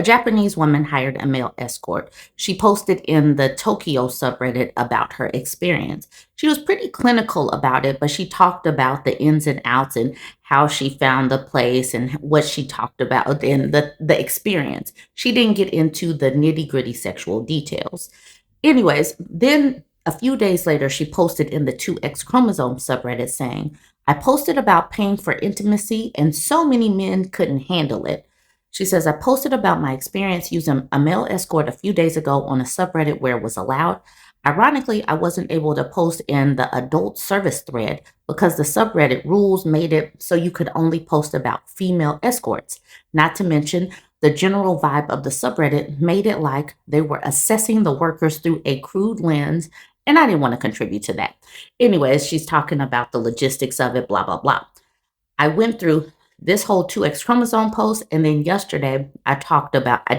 A Japanese woman hired a male escort. She posted in the Tokyo subreddit about her experience. She was pretty clinical about it, but she talked about the ins and outs and how she found the place and what she talked about in the experience. She didn't get into the nitty gritty sexual details. Anyways, then a few days later, she posted in the 2X chromosome subreddit saying, I posted about paying for intimacy and so many men couldn't handle it. She says, I posted about my experience using a male escort a few days ago on a subreddit where it was allowed. Ironically, I wasn't able to post in the adult service thread because the subreddit rules made it so you could only post about female escorts. Not to mention, the general vibe of the subreddit made it like they were assessing the workers through a crude lens, and I didn't want to contribute to that. Anyways, she's talking about the logistics of it, blah, blah, blah. I went through this whole 2X chromosome post, and then yesterday I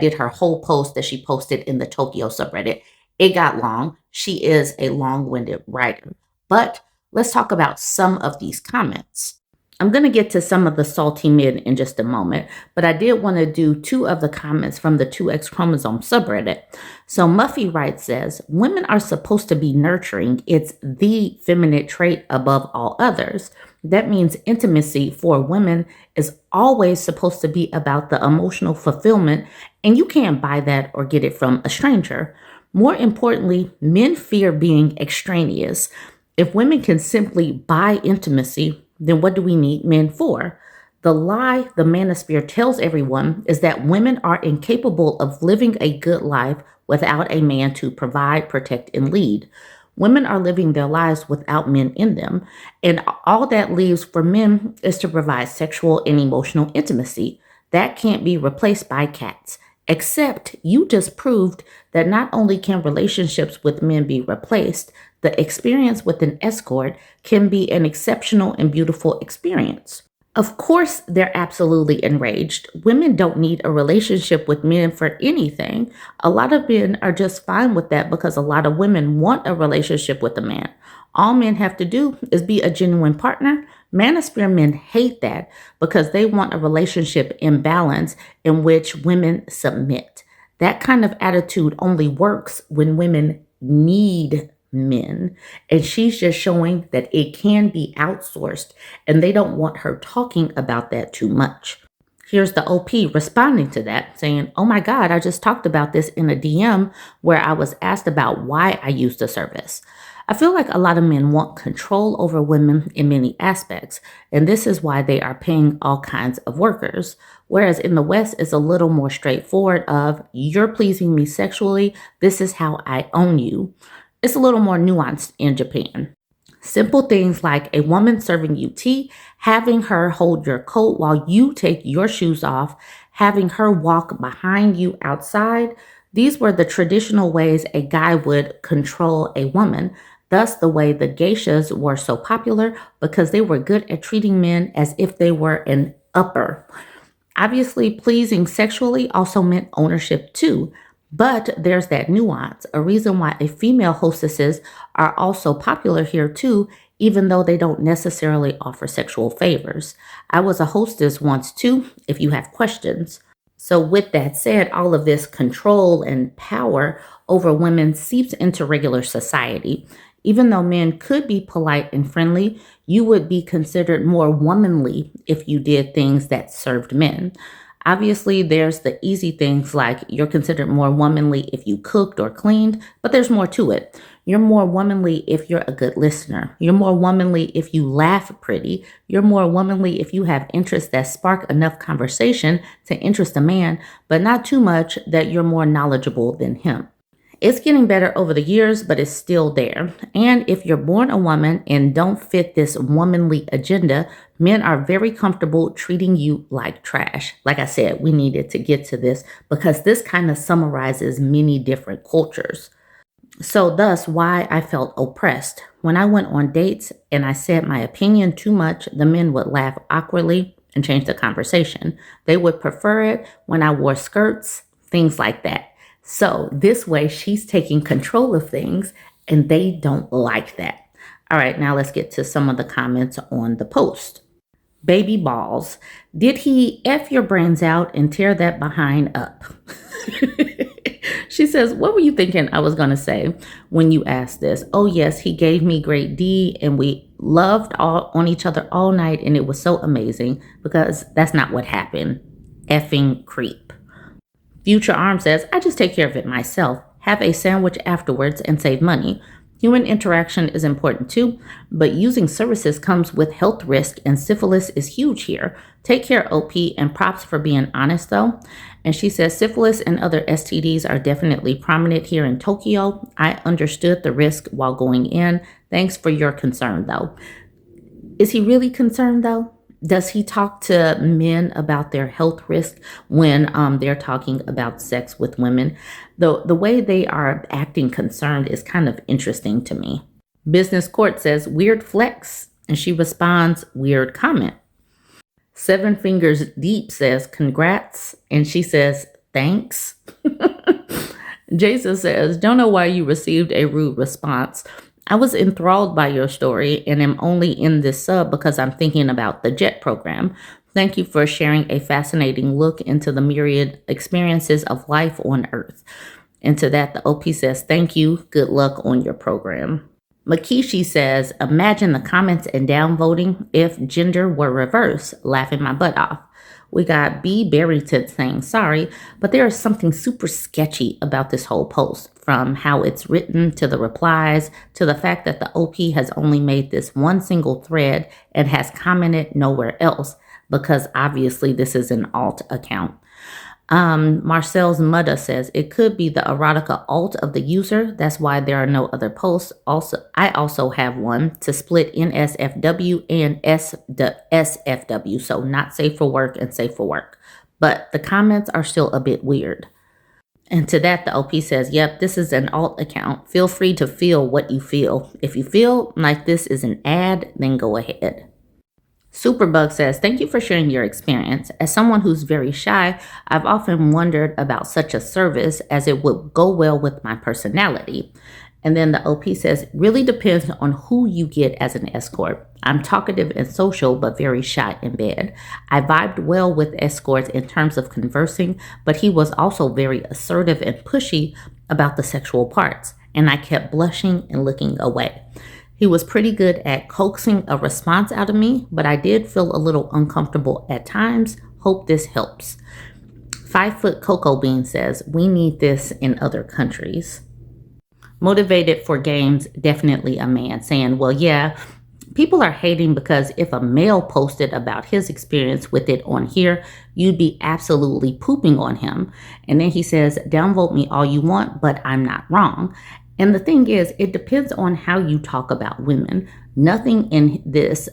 did her whole post that she posted in the Tokyo subreddit. It got long. She is a long-winded writer. But let's talk about some of these comments. I'm going to get to some of the salty men in just a moment, but I did want to do two of the comments from the 2X chromosome subreddit. So Muffy Wright says, women are supposed to be nurturing. It's the feminine trait above all others. That means intimacy for women is always supposed to be about the emotional fulfillment, and you can't buy that or get it from a stranger. More importantly, men fear being extraneous. If women can simply buy intimacy, then what do we need men for? The lie the manosphere tells everyone is that women are incapable of living a good life without a man to provide, protect, and lead. Women are living their lives without men in them, and all that leaves for men is to provide sexual and emotional intimacy. That can't be replaced by cats. Except you just proved that not only can relationships with men be replaced, the experience with an escort can be an exceptional and beautiful experience. Of course, they're absolutely enraged. Women don't need a relationship with men for anything. A lot of men are just fine with that because a lot of women want a relationship with a man. All men have to do is be a genuine partner. Manosphere men hate that because they want a relationship in balance in which women submit. That kind of attitude only works when women need men. And she's just showing that it can be outsourced, and they don't want her talking about that too much. Here's the OP responding to that, saying, oh my God, I just talked about this in a DM where I was asked about why I use the service. I feel like a lot of men want control over women in many aspects, and this is why they are paying all kinds of workers. Whereas in the West, it's a little more straightforward of, you're pleasing me sexually, this is how I own you. It's a little more nuanced in Japan. Simple things like a woman serving you tea, having her hold your coat while you take your shoes off, having her walk behind you outside. These were the traditional ways a guy would control a woman. Thus, the way the geishas were so popular because they were good at treating men as if they were an upper. Obviously, pleasing sexually also meant ownership too. But there's that nuance, a reason why female hostesses are also popular here too, even though they don't necessarily offer sexual favors. I was a hostess once too, if you have questions. So with that said, all of this control and power over women seeps into regular society. Even though men could be polite and friendly, you would be considered more womanly if you did things that served men. Obviously, there's the easy things like you're considered more womanly if you cooked or cleaned, but there's more to it. You're more womanly if you're a good listener. You're more womanly if you laugh pretty. You're more womanly if you have interests that spark enough conversation to interest a man, but not too much that you're more knowledgeable than him. It's getting better over the years, but it's still there. And if you're born a woman and don't fit this womanly agenda, men are very comfortable treating you like trash. Like I said, we needed to get to this because this kind of summarizes many different cultures. So thus why I felt oppressed. When I went on dates and I said my opinion too much, the men would laugh awkwardly and change the conversation. They would prefer it when I wore skirts, things like that. So this way she's taking control of things and they don't like that. All right, now let's get to some of the comments on the post. Baby balls. Did he F your brains out and tear that behind up? She says, what were you thinking I was going to say when you asked this? Oh, yes, he gave me great D and we loved all on each other all night. And it was so amazing because that's not what happened. Effing creep. Future Arm says, I just take care of it myself. Have a sandwich afterwards and save money. Human interaction is important too, but using services comes with health risk and syphilis is huge here. Take care, OP, and props for being honest though. And she says syphilis and other STDs are definitely prominent here in Tokyo. I understood the risk while going in. Thanks for your concern though. Is he really concerned though? Does he talk to men about their health risk when they're talking about sex with women? The way they are acting concerned is kind of interesting to me. Business Court says, weird flex. And she responds, weird comment. Seven Fingers Deep says, congrats. And she says, thanks. Jason says, don't know why you received a rude response. I was enthralled by your story and am only in this sub because I'm thinking about the JET program. Thank you for sharing a fascinating look into the myriad experiences of life on Earth. And to that, the OP says, thank you. Good luck on your program. Makishi says, imagine the comments and downvoting if gender were reversed, laughing my butt off. We got B. Barrington saying, sorry, but there is something super sketchy about this whole post, from how it's written to the replies to the fact that the OP has only made this one single thread and has commented nowhere else, because obviously this is an alt account. Marcel's Mudda says it could be the erotica alt of the user. That's why there are no other posts. I also have one to split NSFW and SFW. So not safe for work and safe for work. But the comments are still a bit weird. And to that, the OP says, yep, this is an alt account. Feel free to feel what you feel. If you feel like this is an ad, then go ahead. Superbug says, thank you for sharing your experience. As someone who's very shy, I've often wondered about such a service as it would go well with my personality. And then the OP says, really depends on who you get as an escort. I'm talkative and social, but very shy in bed. I vibed well with escorts in terms of conversing, but he was also very assertive and pushy about the sexual parts. And I kept blushing and looking away. He was pretty good at coaxing a response out of me, but I did feel a little uncomfortable at times. Hope this helps. 5 Foot Cocoa Bean says, we need this in other countries. Motivated for Games, definitely a man, saying, well, yeah, people are hating because if a male posted about his experience with it on here, you'd be absolutely pooping on him. And then he says, downvote me all you want, but I'm not wrong. And the thing is, it depends on how you talk about women. Nothing in this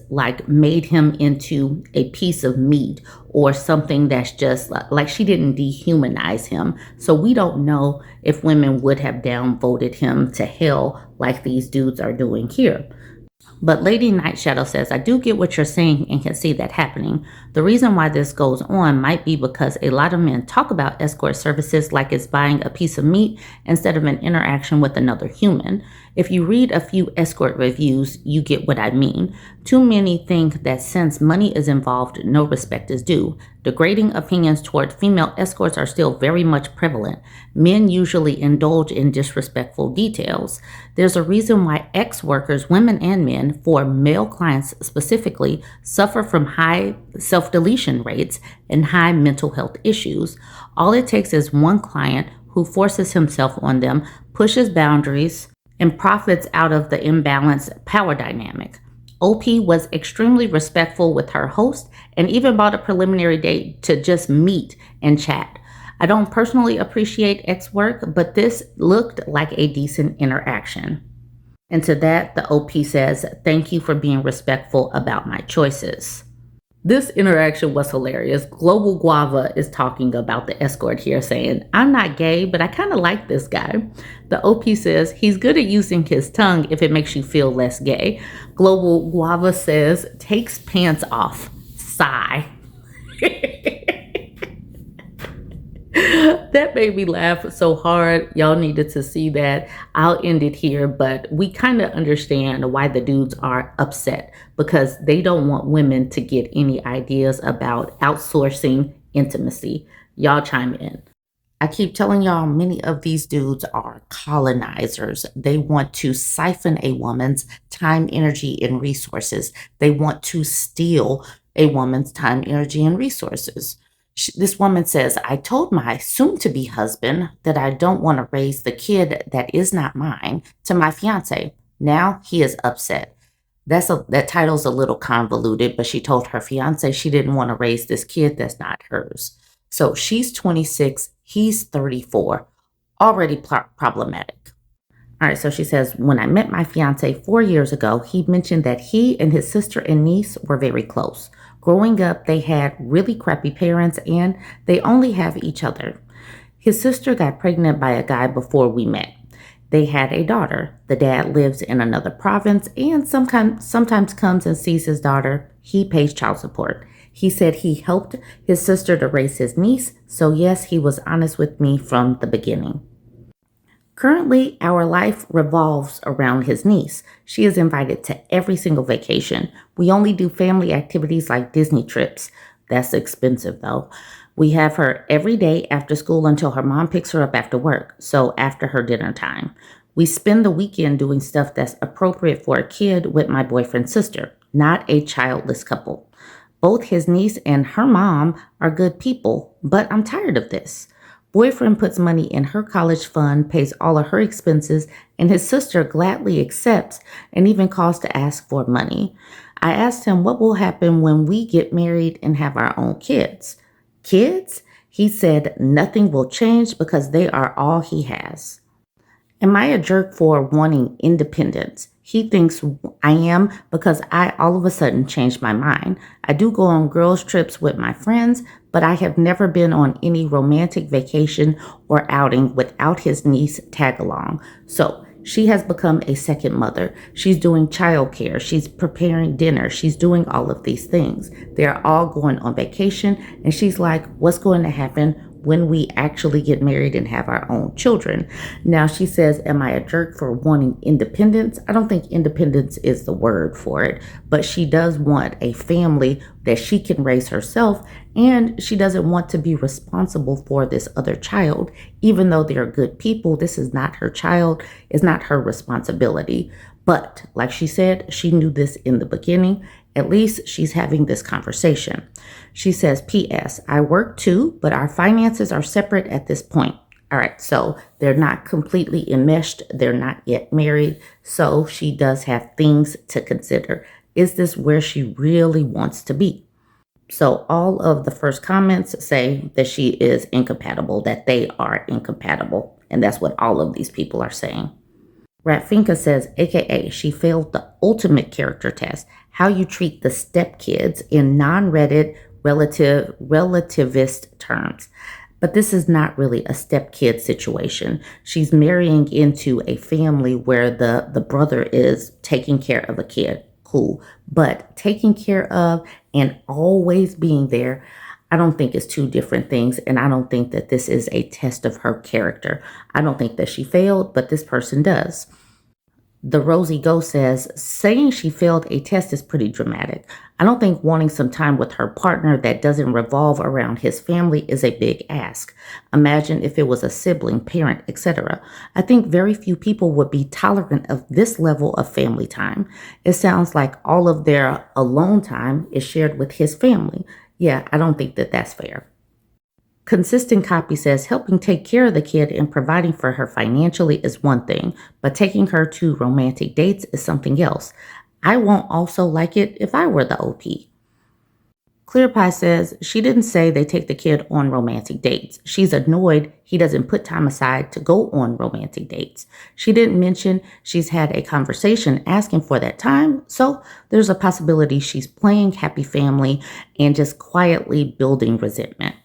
made him into a piece of meat or something that's just like she didn't dehumanize him. So we don't know if women would have downvoted him to hell like these dudes are doing here. But Lady Night Shadow says, I do get what you're saying and can see that happening. The reason why this goes on might be because a lot of men talk about escort services like it's buying a piece of meat instead of an interaction with another human. If you read a few escort reviews, you get what I mean. Too many think that since money is involved, no respect is due. Degrading opinions toward female escorts are still very much prevalent. Men usually indulge in disrespectful details. There's a reason why ex-workers, women and men, for male clients specifically, suffer from high self-deletion rates and high mental health issues. All it takes is one client who forces himself on them, pushes boundaries, and profits out of the imbalanced power dynamic. OP was extremely respectful with her host and even bought a preliminary date to just meet and chat. I don't personally appreciate X work, but this looked like a decent interaction. And to that, the OP says, thank you for being respectful about my choices. This interaction was hilarious. Global Guava is talking about the escort here, saying, I'm not gay, but I kind of like this guy. The OP says, he's good at using his tongue if it makes you feel less gay. Global Guava says, takes pants off. Sigh. That made me laugh so hard. Y'all needed to see that. I'll end it here, but we kind of understand why the dudes are upset because they don't want women to get any ideas about outsourcing intimacy. Y'all chime in. I keep telling y'all, many of these dudes are colonizers. They want to siphon a woman's time, energy, and resources. They want to steal a woman's time, energy, and resources. This woman says, I told my soon to be husband that I don't want to raise the kid that is not mine to my fiance. Now he is upset. That title's a little convoluted, but she told her fiance she didn't want to raise this kid that's not hers. So she's 26, he's 34, already problematic. All right, so she says, when I met my fiance 4 years ago, he mentioned that he and his sister and niece were very close. Growing up, they had really crappy parents and they only have each other. His sister got pregnant by a guy before we met. They had a daughter. The dad lives in another province and sometimes comes and sees his daughter. He pays child support. He said he helped his sister to raise his niece, so yes, he was honest with me from the beginning. Currently, our life revolves around his niece. She is invited to every single vacation. We only do family activities like Disney trips. That's expensive though. We have her every day after school until her mom picks her up after work, so after her dinner time. We spend the weekend doing stuff that's appropriate for a kid with my boyfriend's sister, not a childless couple. Both his niece and her mom are good people, but I'm tired of this. Boyfriend puts money in her college fund, pays all of her expenses, and his sister gladly accepts and even calls to ask for money. I asked him what will happen when we get married and have our own kids. Kids? He said nothing will change because they are all he has. Am I a jerk for wanting independence? He thinks I am because I all of a sudden changed my mind. I do go on girls' trips with my friends, but I have never been on any romantic vacation or outing without his niece tag along. So she has become a second mother. She's doing childcare. She's preparing dinner. She's doing all of these things. They're all going on vacation. And she's like, what's going to happen when we actually get married and have our own children? Now she says, am I a jerk for wanting independence? I don't think independence is the word for it, but she does want a family that she can raise herself, and she doesn't want to be responsible for this other child. Even though they're good people, this is not her child, it's not her responsibility. But like she said, she knew this in the beginning. At least she's having this conversation. She says, P.S. I work too, but our finances are separate at this point. All right, so they're not completely enmeshed. They're not yet married. So she does have things to consider. Is this where she really wants to be? So all of the first comments say that she is incompatible, that they are incompatible. And that's what all of these people are saying. Ratfinka says, AKA, she failed the ultimate character test, how you treat the stepkids in non-Reddit relativist terms. But this is not really a stepkid situation. She's marrying into a family where the brother is taking care of a kid. Cool. But taking care of and always being there, I don't think it's two different things. And I don't think that this is a test of her character. I don't think that she failed, but this person does. The Rosie Go says, saying she failed a test is pretty dramatic. I don't think wanting some time with her partner that doesn't revolve around his family is a big ask. Imagine if it was a sibling, parent, etc. I think very few people would be tolerant of this level of family time. It sounds like all of their alone time is shared with his family. Yeah, I don't think that that's fair. Consistent Copy says helping take care of the kid and providing for her financially is one thing, but taking her to romantic dates is something else. I won't also like it if I were the OP. Clear Pie says she didn't say they take the kid on romantic dates. She's annoyed he doesn't put time aside to go on romantic dates. She didn't mention she's had a conversation asking for that time, so there's a possibility she's playing happy family and just quietly building resentment.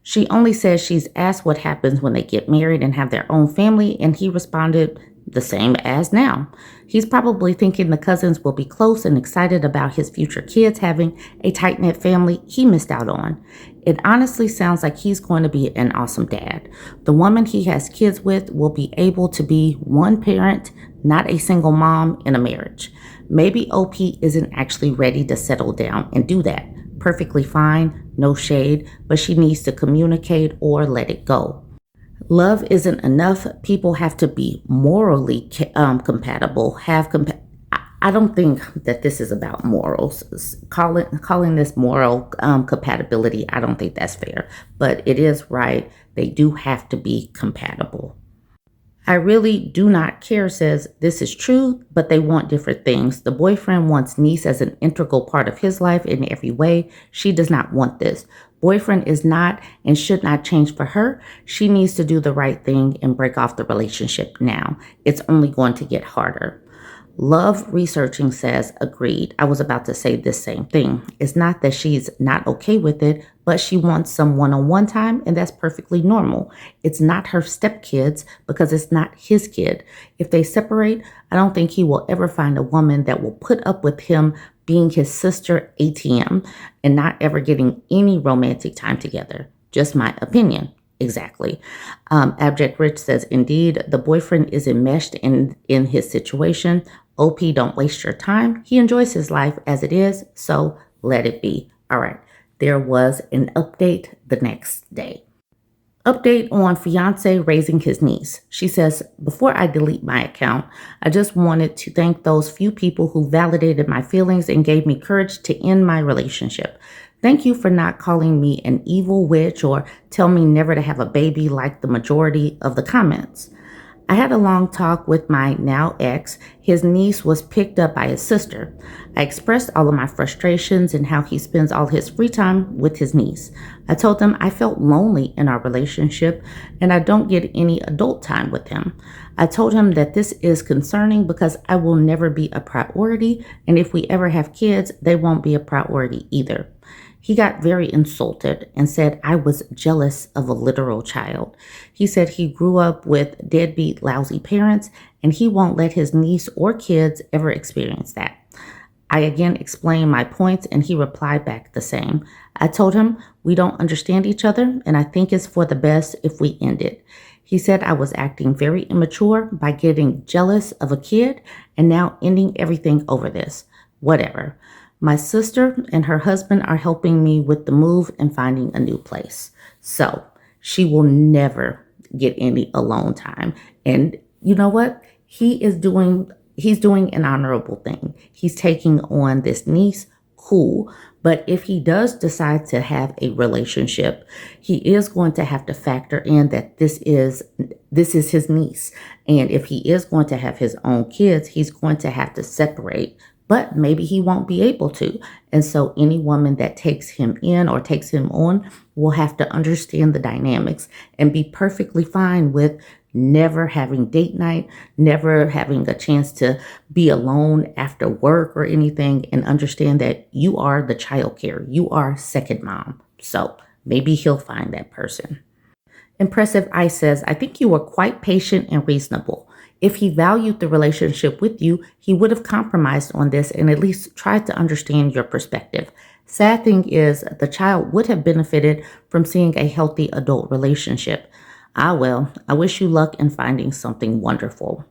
She only says she's asked what happens when they get married and have their own family, and he responded the same as now. He's probably thinking the cousins will be close and excited about his future kids having a tight-knit family he missed out on. It honestly sounds like he's going to be an awesome dad. The woman he has kids with will be able to be one parent, not a single mom in a marriage. Maybe OP isn't actually ready to settle down and do that. Perfectly fine, no shade, but she needs to communicate or let it go. Love isn't enough. People have to be morally compatible. I don't think that this is about morals. Calling this moral compatibility, I don't think that's fair. But it is right. They do have to be compatible. I really do not care says this is true, but they want different things. The boyfriend wants niece as an integral part of his life in every way. She does not want this. Boyfriend is not and should not change for her. She needs to do the right thing and break off the relationship now. It's only going to get harder. Love researching says agreed. I was about to say this same thing. It's not that she's not okay with it, but she wants some one-on-one time, and that's perfectly normal. It's not her stepkids because it's not his kid. If they separate, I don't think he will ever find a woman that will put up with him being his sister ATM and not ever getting any romantic time together. Just my opinion. Exactly. Abject Rich says, indeed, the boyfriend is enmeshed in his situation. OP, don't waste your time. He enjoys his life as it is, so let it be. All right. There was an update the next day. Update on fiancé raising his niece. She says, before I delete my account, I just wanted to thank those few people who validated my feelings and gave me courage to end my relationship. Thank you for not calling me an evil witch or tell me never to have a baby like the majority of the comments. I had a long talk with my now ex. His niece was picked up by his sister. I expressed all of my frustrations and how he spends all his free time with his niece. I told him I felt lonely in our relationship and I don't get any adult time with him. I told him that this is concerning because I will never be a priority, and if we ever have kids, they won't be a priority either. He got very insulted and said I was jealous of a literal child. He said he grew up with deadbeat, lousy parents, and he won't let his niece or kids ever experience that. I again explained my points, and he replied back the same. I told him we don't understand each other, and I think it's for the best if we end it. He said I was acting very immature by getting jealous of a kid and now ending everything over this. Whatever. My sister and her husband are helping me with the move and finding a new place. So she will never get any alone time. And you know what? He's doing an honorable thing. He's taking on this niece. Cool. But if he does decide to have a relationship, he is going to have to factor in that this is his niece. And if he is going to have his own kids, he's going to have to separate. But maybe he won't be able to. And so any woman that takes him in or takes him on will have to understand the dynamics and be perfectly fine with never having date night, never having a chance to be alone after work or anything, and understand that you are the child care. You are second mom. So maybe he'll find that person. Impressive Ice says, I think you were quite patient and reasonable. If he valued the relationship with you, he would have compromised on this and at least tried to understand your perspective. Sad thing is, the child would have benefited from seeing a healthy adult relationship. Ah, well, I wish you luck in finding something wonderful.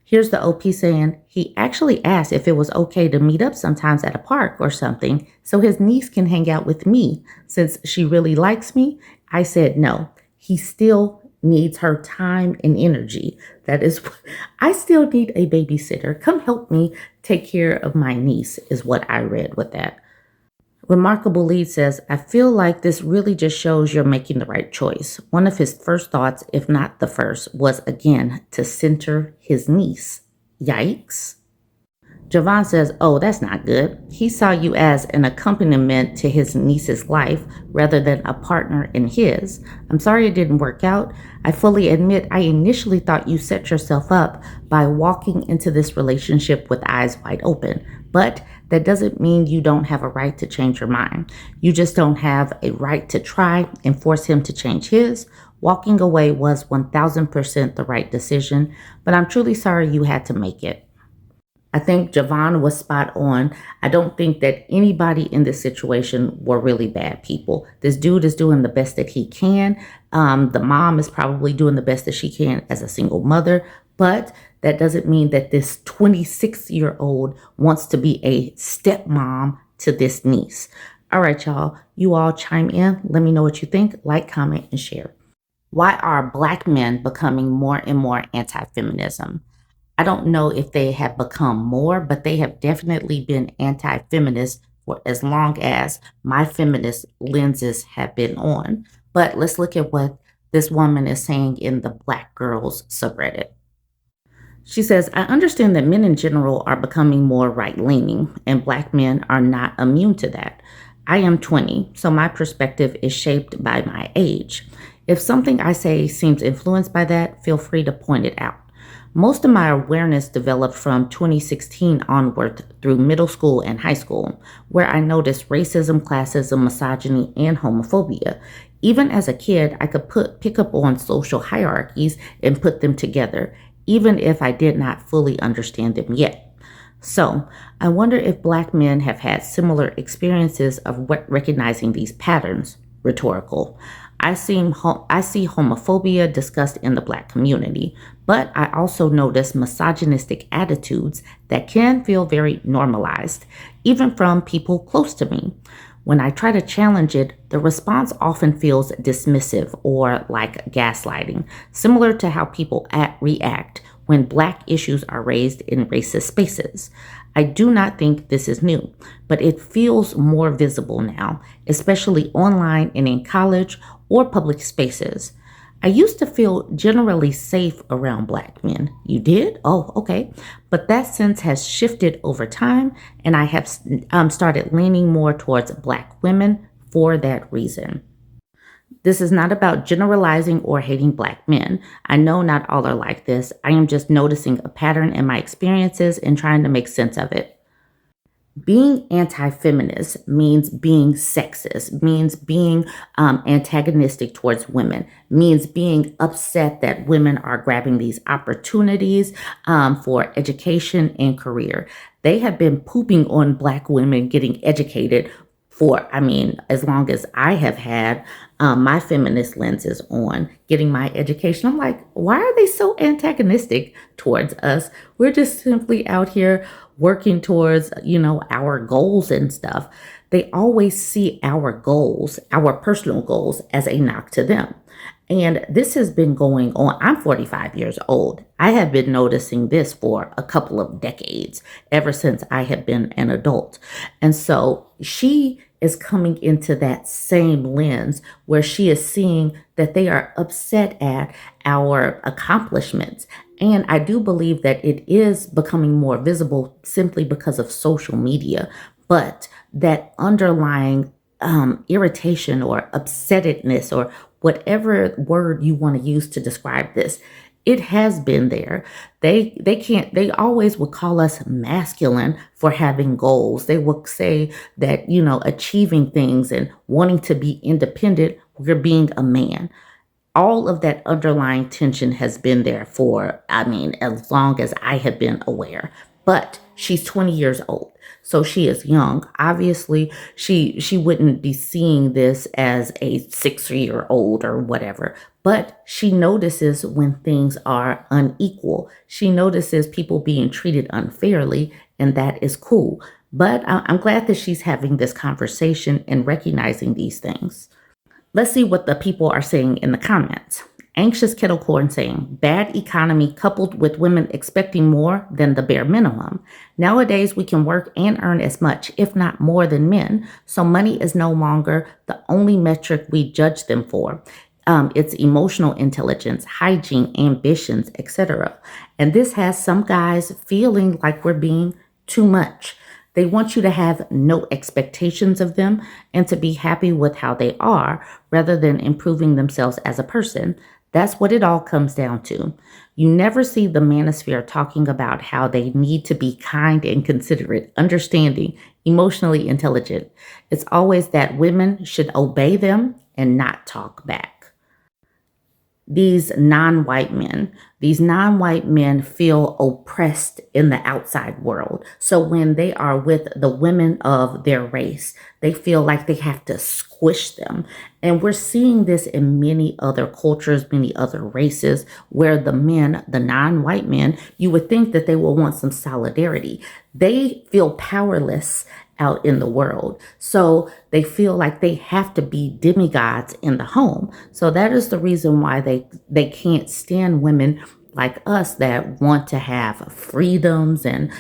Here's the OP saying, he actually asked if it was okay to meet up sometimes at a park or something so his niece can hang out with me. Since she really likes me, I said no. He still needs her time and energy. That is, I still need a babysitter. Come help me take care of my niece is what I read with that. Remarkable Lead says, I feel like this really just shows you're making the right choice. One of his first thoughts, if not the first, was again to center his niece. Yikes. Javon says, oh, that's not good. He saw you as an accompaniment to his niece's life rather than a partner in his. I'm sorry it didn't work out. I fully admit I initially thought you set yourself up by walking into this relationship with eyes wide open. But that doesn't mean you don't have a right to change your mind. You just don't have a right to try and force him to change his. Walking away was 1000% the right decision, but I'm truly sorry you had to make it. I think Javon was spot on. I don't think that anybody in this situation were really bad people. This dude is doing the best that he can. The mom is probably doing the best that she can as a single mother, but that doesn't mean that this 26-year-old wants to be a stepmom to this niece. All right, y'all. You all chime in. Let me know what you think. Like, comment, and share. Why are Black men becoming more and more anti-feminism? I don't know if they have become more, but they have definitely been anti-feminist for as long as my feminist lenses have been on. But let's look at what this woman is saying in the Black Girls subreddit. She says, I understand that men in general are becoming more right leaning, and Black men are not immune to that. I am 20, so my perspective is shaped by my age. If something I say seems influenced by that, feel free to point it out. Most of my awareness developed from 2016 onward through middle school and high school, where I noticed racism, classism, misogyny, and homophobia. Even as a kid, I could pick up on social hierarchies and put them together, even if I did not fully understand them yet. So, I wonder if Black men have had similar experiences of recognizing these patterns. Rhetorical. I see homophobia discussed in the Black community, but I also notice misogynistic attitudes that can feel very normalized, even from people close to me. When I try to challenge it, the response often feels dismissive or like gaslighting, similar to how people react when Black issues are raised in racist spaces. I do not think this is new, but it feels more visible now, especially online and in college or public spaces. I used to feel generally safe around Black men. You did? Oh, okay. But that sense has shifted over time, and I have started leaning more towards Black women for that reason. This is not about generalizing or hating Black men. I know not all are like this. I am just noticing a pattern in my experiences and trying to make sense of it. Being anti-feminist means being sexist, means being antagonistic towards women, means being upset that women are grabbing these opportunities for education and career. They have been pooping on Black women getting educated for, as long as I have had my feminist lenses on, getting my education. I'm like, why are they so antagonistic towards us? We're just simply out here working towards, our goals and stuff. They always see our goals, our personal goals, as a knock to them. And this has been going on. I'm 45 years old. I have been noticing this for a couple of decades, ever since I have been an adult. And so she is coming into that same lens where she is seeing that they are upset at our accomplishments. And I do believe that it is becoming more visible simply because of social media, but that underlying irritation or upsettedness or whatever word you want to use to describe this, it has been there. They always would call us masculine for having goals. They would say that, achieving things and wanting to be independent, we're being a man. All of that underlying tension has been there for, as long as I have been aware. But she's 20 years old, so she is young. Obviously, she wouldn't be seeing this as a 6-year-old or whatever, but she notices when things are unequal. She notices people being treated unfairly, and that is cool. But I'm glad that she's having this conversation and recognizing these things. Let's see what the people are saying in the comments. Anxious Kettle Corn saying, bad economy coupled with women expecting more than the bare minimum. Nowadays, we can work and earn as much, if not more than men, so money is no longer the only metric we judge them for. It's emotional intelligence, hygiene, ambitions, etc. And this has some guys feeling like we're being too much. They want you to have no expectations of them and to be happy with how they are rather than improving themselves as a person. That's what it all comes down to. You never see the manosphere talking about how they need to be kind and considerate, understanding, emotionally intelligent. It's always that women should obey them and not talk back. These non-white men feel oppressed in the outside world. So when they are with the women of their race, they feel like they have to squish them. And we're seeing this in many other cultures, many other races, where the men, the non-white men, you would think that they will want some solidarity. they feel powerless out in the world. So they feel like they have to be demigods in the home. So that is the reason why they can't stand women like us that want to have freedoms and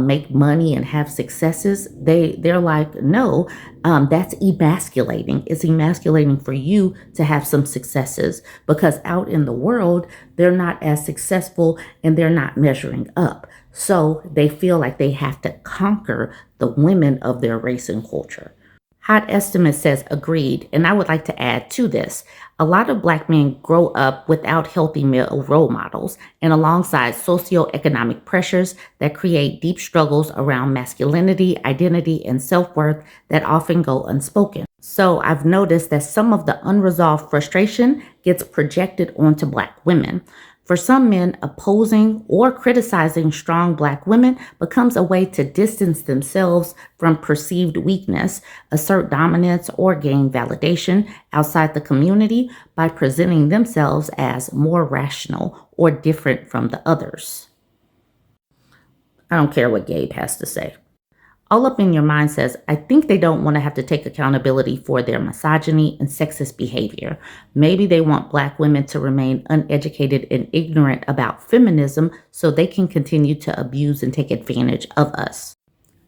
make money and have successes. They're like, no, that's emasculating. It's emasculating for you to have some successes because out in the world they're not as successful and they're not measuring up. So they feel like they have to conquer the women of their race and culture. Hot Estimate says agreed, and I would like to add to this. A lot of Black men grow up without healthy male role models and alongside socioeconomic pressures that create deep struggles around masculinity, identity, and self-worth that often go unspoken. So I've noticed that some of the unresolved frustration gets projected onto Black women. For some men, opposing or criticizing strong Black women becomes a way to distance themselves from perceived weakness, assert dominance, or gain validation outside the community by presenting themselves as more rational or different from the others. I don't care what Gabe has to say. All Up in Your Mind says, I think they don't want to have to take accountability for their misogyny and sexist behavior. Maybe they want Black women to remain uneducated and ignorant about feminism so they can continue to abuse and take advantage of us.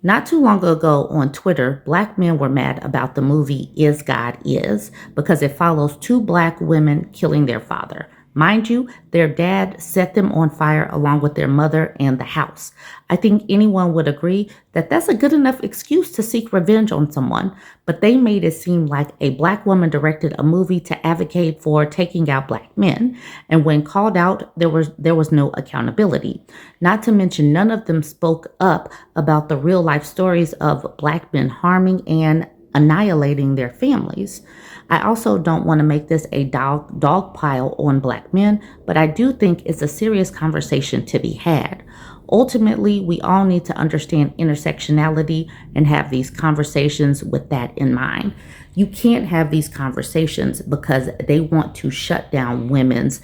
Not too long ago on Twitter, Black men were mad about the movie Is God Is because it follows two Black women killing their father. Mind you, their dad set them on fire along with their mother and the house. I think anyone would agree that that's a good enough excuse to seek revenge on someone, but they made it seem like a Black woman directed a movie to advocate for taking out Black men, and when called out, there was no accountability. Not to mention, none of them spoke up about the real life stories of Black men harming and annihilating their families. I also don't want to make this a dog pile on Black men, but I do think it's a serious conversation to be had. Ultimately, we all need to understand intersectionality and have these conversations with that in mind. You can't have these conversations because they want to shut down women's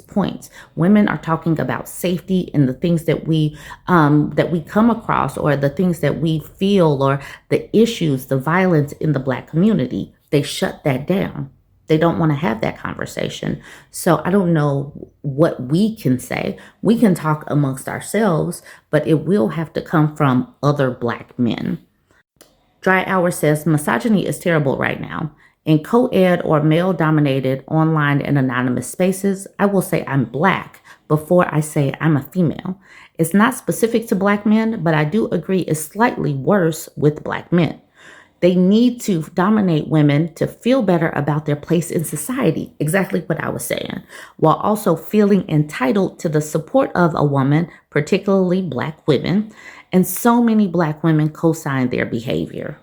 points. Women are talking about safety and the things that we come across, or the things that we feel, or the issues, the violence in the Black community. They shut that down. They don't want to have that conversation. So I don't know what we can say. We can talk amongst ourselves, but it will have to come from other Black men. Dry Hour says, misogyny is terrible right now. In co-ed or male-dominated online and anonymous spaces, I will say I'm Black before I say I'm a female. It's not specific to Black men, but I do agree it's slightly worse with Black men. They need to dominate women to feel better about their place in society, exactly what I was saying, while also feeling entitled to the support of a woman, particularly Black women, and so many Black women co-sign their behavior.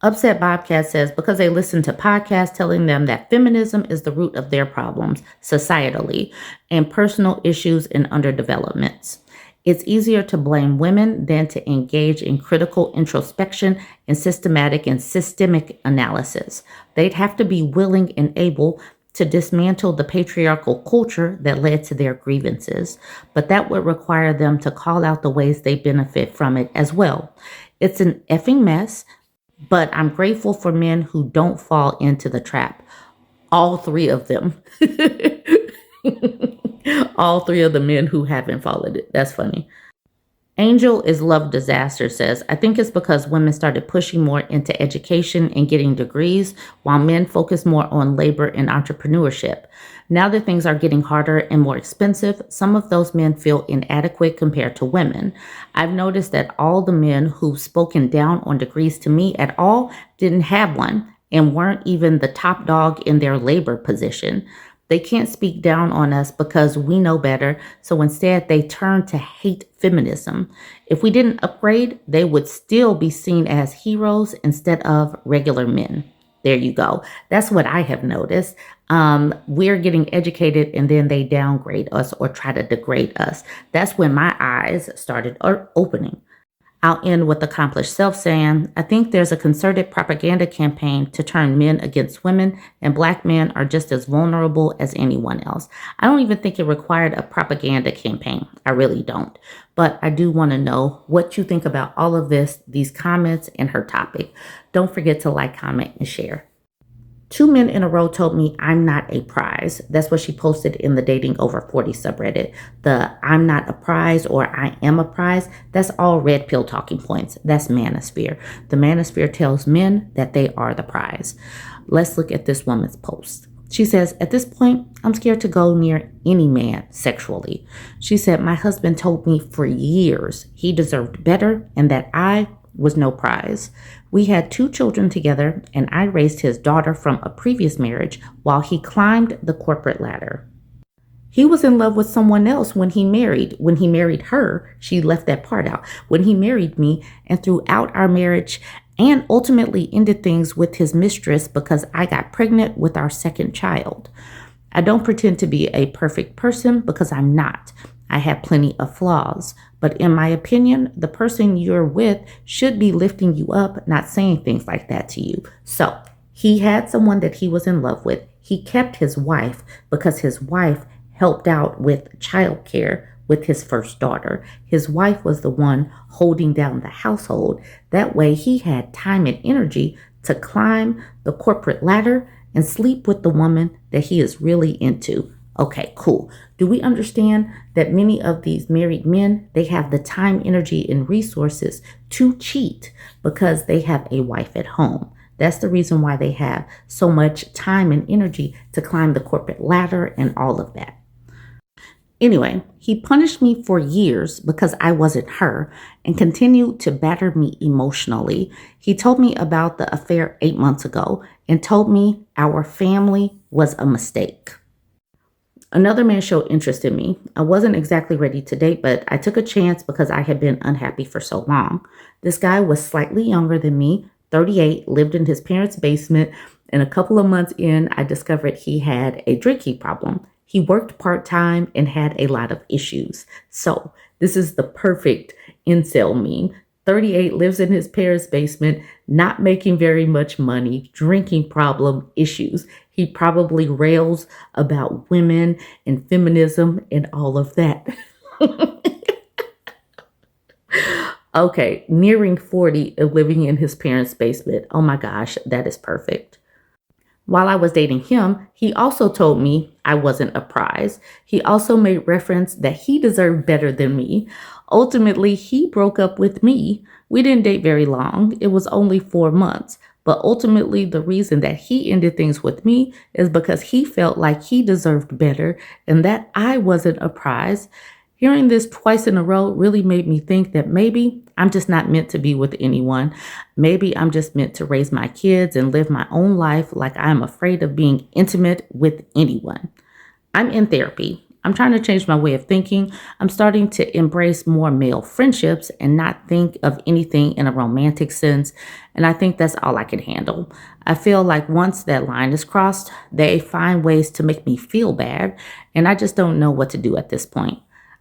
Upset Bobcat says, because they listen to podcasts telling them that feminism is the root of their problems societally and personal issues and underdevelopments. It's easier to blame women than to engage in critical introspection and systematic and systemic analysis. They'd have to be willing and able to dismantle the patriarchal culture that led to their grievances, but that would require them to call out the ways they benefit from it as well. It's an effing mess, but I'm grateful for men who don't fall into the trap. All three of them. All three of the men who haven't followed it. That's funny. Angel is Love Disaster says, I think it's because women started pushing more into education and getting degrees while men focus more on labor and entrepreneurship. Now that things are getting harder and more expensive, some of those men feel inadequate compared to women. I've noticed that all the men who've spoken down on degrees to me at all didn't have one and weren't even the top dog in their labor position. They can't speak down on us because we know better, so instead they turn to hate feminism. If we didn't upgrade, they would still be seen as heroes instead of regular men. There you go. That's what I have noticed. We're getting educated and then they downgrade us or try to degrade us. That's when my eyes started opening. I'll end with accomplished self saying, I think there's a concerted propaganda campaign to turn men against women, and black men are just as vulnerable as anyone else. I don't even think it required a propaganda campaign. I really don't. But I do want to know what you think about all of this, these comments, and her topic. Don't forget to like, comment, and share. 2 men in a row told me I'm not a prize. That's what she posted in the Dating Over 40 subreddit. The I'm not a prize or I am a prize, that's all red pill talking points. That's manosphere. The manosphere tells men that they are the prize. Let's look at this woman's post. She says, at this point, I'm scared to go near any man sexually. She said, my husband told me for years he deserved better and that I was no prize. We had 2 children together, and I raised his daughter from a previous marriage while he climbed the corporate ladder. He was in love with someone else when he married. When he married her, she left that part out. When he married me, and throughout our marriage, and ultimately ended things with his mistress because I got pregnant with our second child. I don't pretend to be a perfect person because I'm not. I have plenty of flaws, but in my opinion, the person you're with should be lifting you up, not saying things like that to you. So he had someone that he was in love with. He kept his wife because his wife helped out with childcare with his first daughter. His wife was the one holding down the household. That way he had time and energy to climb the corporate ladder and sleep with the woman that he is really into. Okay, cool. Do we understand that many of these married men, they have the time, energy, and resources to cheat because they have a wife at home? That's the reason why they have so much time and energy to climb the corporate ladder and all of that. Anyway, he punished me for years because I wasn't her and continued to batter me emotionally. He told me about the affair 8 months ago and told me our family was a mistake. Another man showed interest in me. I wasn't exactly ready to date, but I took a chance because I had been unhappy for so long. This guy was slightly younger than me, 38, lived in his parents' basement, and a couple of months in, I discovered he had a drinking problem. He worked part-time and had a lot of issues. So this is the perfect incel meme. 38, lives in his parents' basement, not making very much money, drinking problem, issues. He probably rails about women and feminism and all of that. Okay, nearing 40 and living in his parents' basement. Oh my gosh, that is perfect. While I was dating him, he also told me I wasn't a prize. He also made reference that he deserved better than me. Ultimately, he broke up with me. We didn't date very long. It was only 4 months. But ultimately, the reason that he ended things with me is because he felt like he deserved better and that I wasn't a prize. Hearing this twice in a row really made me think that maybe I'm just not meant to be with anyone. Maybe I'm just meant to raise my kids and live my own life like I'm afraid of being intimate with anyone. I'm in therapy. I'm trying to change my way of thinking. I'm starting to embrace more male friendships and not think of anything in a romantic sense. And I think that's all I can handle. I feel like once that line is crossed, they find ways to make me feel bad. And I just don't know what to do at this point.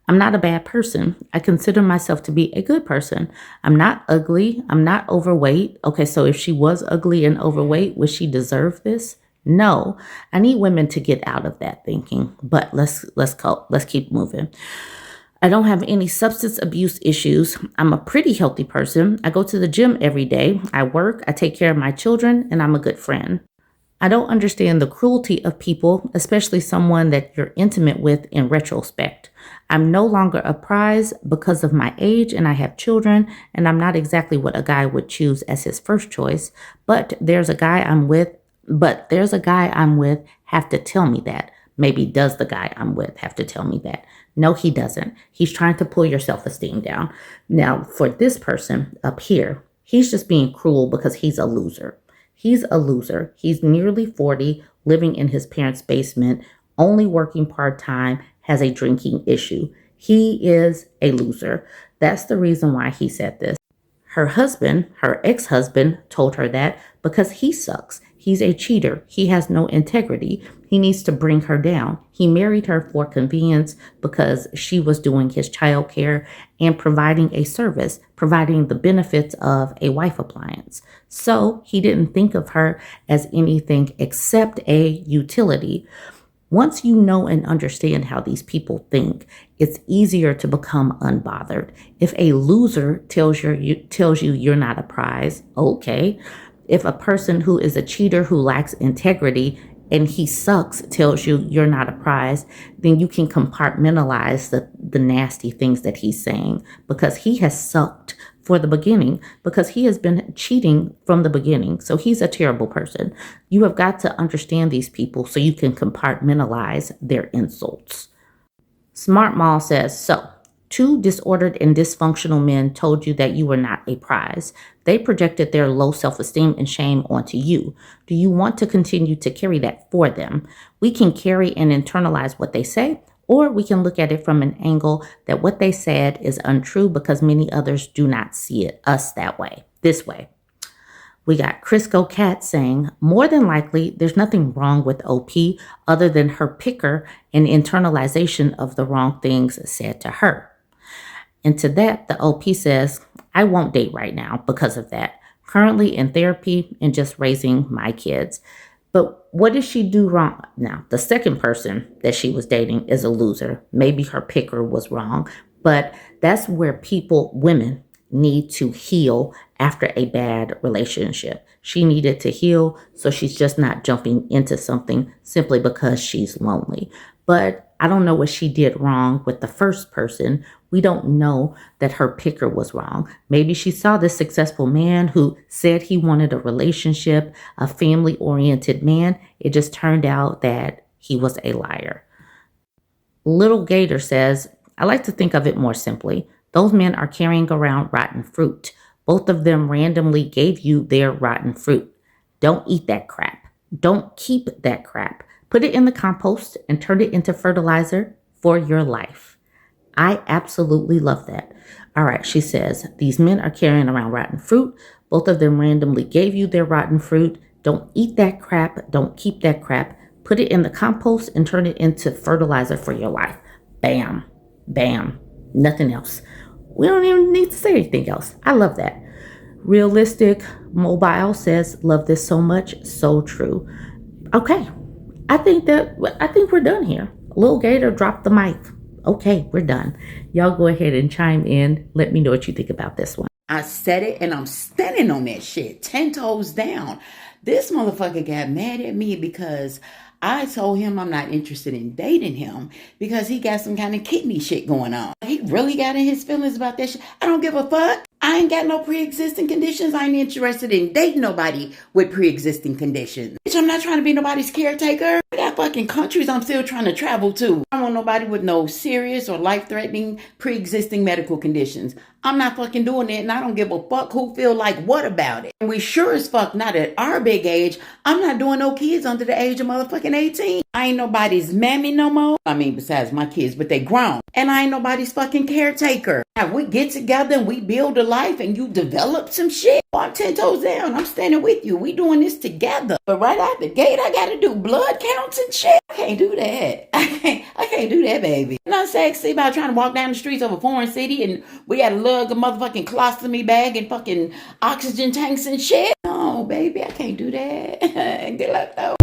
I'm not a bad person. I consider myself to be a good person. I'm not ugly. I'm not overweight. Okay, so if she was ugly and overweight, would she deserve this? No. I need women to get out of that thinking. But let's go. Let's keep moving. I don't have any substance abuse issues. I'm a pretty healthy person. I go to the gym every day. I work. I take care of my children, and I'm a good friend. I don't understand the cruelty of people, especially someone that you're intimate with in retrospect. I'm no longer a prize because of my age and I have children, and I'm not exactly what a guy would choose as his first choice, but there's a guy I'm with have to tell me that. Maybe does the guy I'm with have to tell me that? No, he doesn't. He's trying to pull your self-esteem down. Now, for this person up here, he's just being cruel because he's a loser. He's a loser. He's nearly 40, living in his parents' basement, only working part-time, has a drinking issue. He is a loser. That's the reason why he said this. Her husband, her ex-husband, told her that because he sucks. He's a cheater. He has no integrity. He needs to bring her down. He married her for convenience because she was doing his childcare and providing a service, providing the benefits of a wife appliance. So he didn't think of her as anything except a utility. Once you know and understand how these people think, it's easier to become unbothered. If a loser tells you you're not a prize, okay. If a person who is a cheater who lacks integrity and he sucks tells you you're not a prize, then you can compartmentalize the nasty things that he's saying because he has sucked for the beginning, because he has been cheating from the beginning. So he's a terrible person. You have got to understand these people so you can compartmentalize their insults. Smart Mall says, so, two disordered and dysfunctional men told you that you were not a prize. They projected their low self-esteem and shame onto you. Do you want to continue to carry that for them? We can carry and internalize what they say, or we can look at it from an angle that what they said is untrue because many others do not see us this way. We got Crisco Cat saying, more than likely, there's nothing wrong with OP other than her picker and internalization of the wrong things said to her. And to that, the OP says, I won't date right now because of that. Currently in therapy and just raising my kids. But what did she do wrong? Now, the second person that she was dating is a loser. Maybe her picker was wrong, but that's where women need to heal after a bad relationship. She needed to heal, so she's just not jumping into something simply because she's lonely. But I don't know what she did wrong with the first person. We don't know that her picker was wrong. Maybe she saw this successful man who said he wanted a relationship, a family-oriented man. It just turned out that he was a liar. Little Gator says, I like to think of it more simply. Those men are carrying around rotten fruit. Both of them randomly gave you their rotten fruit. Don't eat that crap. Don't keep that crap. Put it in the compost and turn it into fertilizer for your life. I absolutely love that. All right, she says, these men are carrying around rotten fruit. Both of them randomly gave you their rotten fruit. Don't eat that crap. Don't keep that crap. Put it in the compost and turn it into fertilizer for your life. Bam, bam, nothing else. We don't even need to say anything else. I love that. Realistic Mobile says, love this so much. So true. Okay. I think we're done here. Lil Gator dropped the mic. Okay, we're done. Y'all go ahead and chime in. Let me know what you think about this one. I said it and I'm standing on that shit. 10 toes down. This motherfucker got mad at me because I told him I'm not interested in dating him because he got some kind of kidney shit going on. He really got in his feelings about that shit. I don't give a fuck. I ain't got no pre-existing conditions. I ain't interested in dating nobody with pre-existing conditions. Bitch, I'm not trying to be nobody's caretaker. I got fucking countries I'm still trying to travel to. I don't want nobody with no serious or life-threatening pre-existing medical conditions. I'm not fucking doing that, and I don't give a fuck who feel like what about it. And we sure as fuck not at our big age. I'm not doing no kids under the age of motherfucking 18. I ain't nobody's mammy no more. I mean, besides my kids, but they grown. And I ain't nobody's fucking caretaker. Now, we get together and we build a life and you develop some shit. Oh, I'm 10 toes down. I'm standing with you. We doing this together. But right out the gate, I gotta do blood counts and shit. I can't do that. I can't do that, baby. I'm not sexy about trying to walk down the streets of a foreign city and we gotta lug a motherfucking colostomy bag and fucking oxygen tanks and shit. No, baby, I can't do that. Good luck, though.